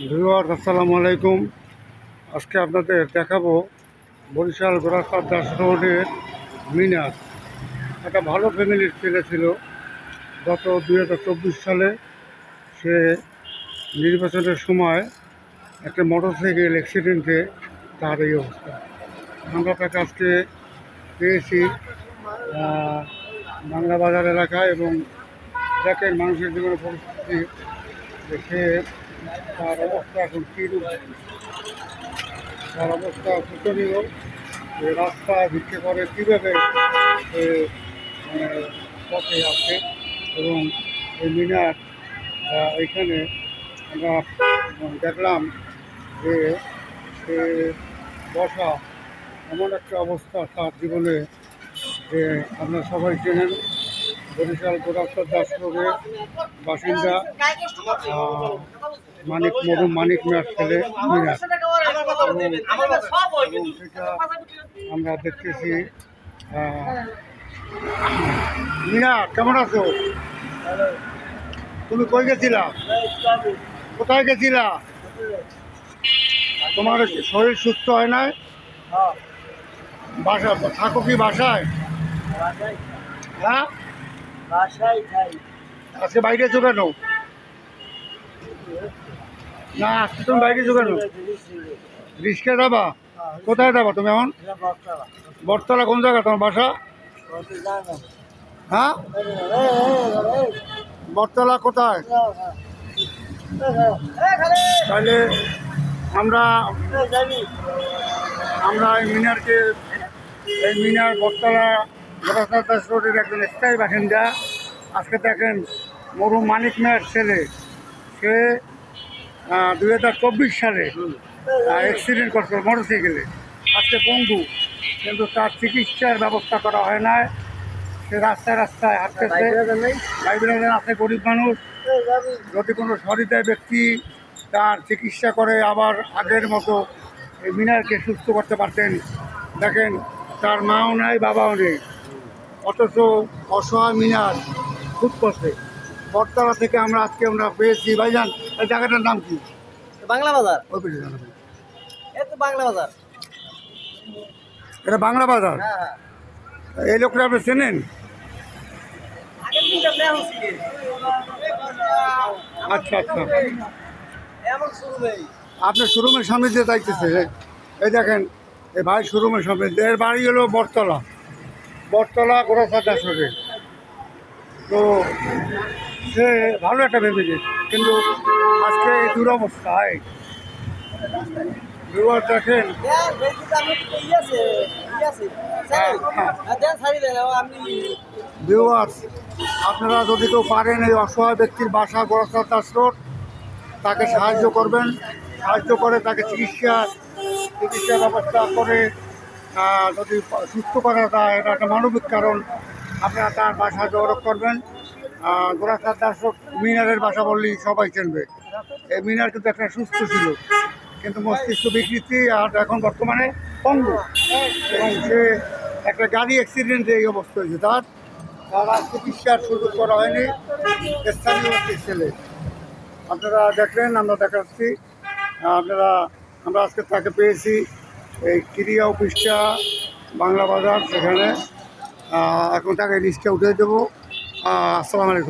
Viewers আসসালামু আলাইকুম। আজকে আপনাদের দেখাবো বরিশাল গোরাস্তাদ দাস রোডের মিনার। একটা ভালো ফ্যামিলির ছেলে ছিল। গত 2024 সালে সে নির্বাচনের সময় একটা মোটরসাইকেল অ্যাক্সিডেন্টে তার এই অবস্থা। আমরা তাকে আজকে পেয়েছি বাংলা বাজার এলাকায়, এবং দেখেন মানুষের জীবনে পরিস্থিতি যে সে তার অবস্থা এখন কীরূপ। তার অবস্থা শোচনীয়। রাস্তা ভিক্ষে করে কীভাবে সে পথে আসে, এবং এই মিনার এখানে আমরা দেখলাম যে সে বসা এমন একটা অবস্থা তার জীবনে যে আপনারা সবাই চেনেন। বরিশাল গোরাস্তাদ দাস রোডের বাসিন্দা মানিক মিয়ার ছেলে মিনার, এবং সেটা আমরা দেখতেছি। মিনার, কেমন আছো? তুমি কই গেছিলা? কোথায় গেছিলা? তোমার শরীর সুস্থ হয় নাই? বাসা থাকো কি বাসায়? হ্যাঁ, আজকে বাইরে আছো কেন? না, আজকে তুমি বাইরে আছো কেন? রিক্সা যাবা? কোথায় যাবা তুমি এখন? বটতলা। কোন জায়গা তোমার বাসা? হ্যাঁ, বটতলা কোথায়? তাহলে আমরা এই মিনার বটতলা গোরাস্তাদ দাস রোডের একজন স্থায়ী বাসিন্দা। আজকে দেখেন মরহুম মানিক মিয়ার ছেলে, সে 2024 সালে অ্যাক্সিডেন্ট করছে মোটরসাইকেলে। আজকে পঙ্গু, কিন্তু তার চিকিৎসার ব্যবস্থা করা হয় না। সে রাস্তায় রাস্তায় হাঁটতেছে। ভাই বোনেরা আছে, গরিব মানুষ। যদি কোনো সহৃদয় ব্যক্তি তার চিকিৎসা করে আবার আগের মতো এই মিনারকে সুস্থ করতে পারতেন। দেখেন, তার মাও নাই, বাবাও নেই, অথচ অসহায় মিনার খুব কষ্টে। বটতলা থেকে আমরা পেয়েছি। ভাইজান, এই জায়গাটার নাম কি? বাংলা বাজার। ওই পেছনে জানাবেন। এটা বাংলা বাজার। এটা বাংলা বাজার। হ্যাঁ, এই লোকটা আপনি চেনেন? আগের দিনটা নেওয়া হচ্ছে। আচ্ছা আচ্ছা, এমন শুরু নেই। আপনার শোরুমের সামনে দিয়ে যাইতেছে। এই দেখেন, এই ভাই শোরুমের সামনে। এর বাড়ি হলো বটতলা গোরাস্তাদ দাস রোডে। তো সে ভালো একটা ফ্যামিলি, কিন্তু আজকে এই দুরবস্থায় বিবাহ দেখেন। ভিউয়ার্স, আপনারা যদি কেউ পারেন এই অসহায় ব্যক্তির বাসা গোরাস্তাদ দাস রোড, তাকে সাহায্য করবেন। সাহায্য করে তাকে চিকিৎসা ব্যবস্থা করে যদি সুস্থ করা যায়, এটা একটা মানবিক কারণ। আপনারা তার বাসা যোগাযোগ করবেন। গোরাস্তাদ দাস রোড মিনারের বাসা বললেই সবাই চিনবে। এই মিনার কিন্তু একটা সুস্থ ছিল, কিন্তু মস্তিষ্ক বিকৃতি, আর এখন বর্তমানে পঙ্গু, এবং সে একটা গাড়ি অ্যাক্সিডেন্টে এই অবস্থা হয়েছে। তার আর চিকিৎসার সুযোগ করা হয়নি। স্থানীয় একটি ছেলে, আপনারা দেখলেন, আমরা দেখাচ্ছি। আমরা আজকে তাকে পেয়েছি এই ক্রিয়া অফিসটা বাংলা বাজার, সেখানে। এখন তাকে লিস্টে উঠে দেবো। আসসালামু আলাইকুম।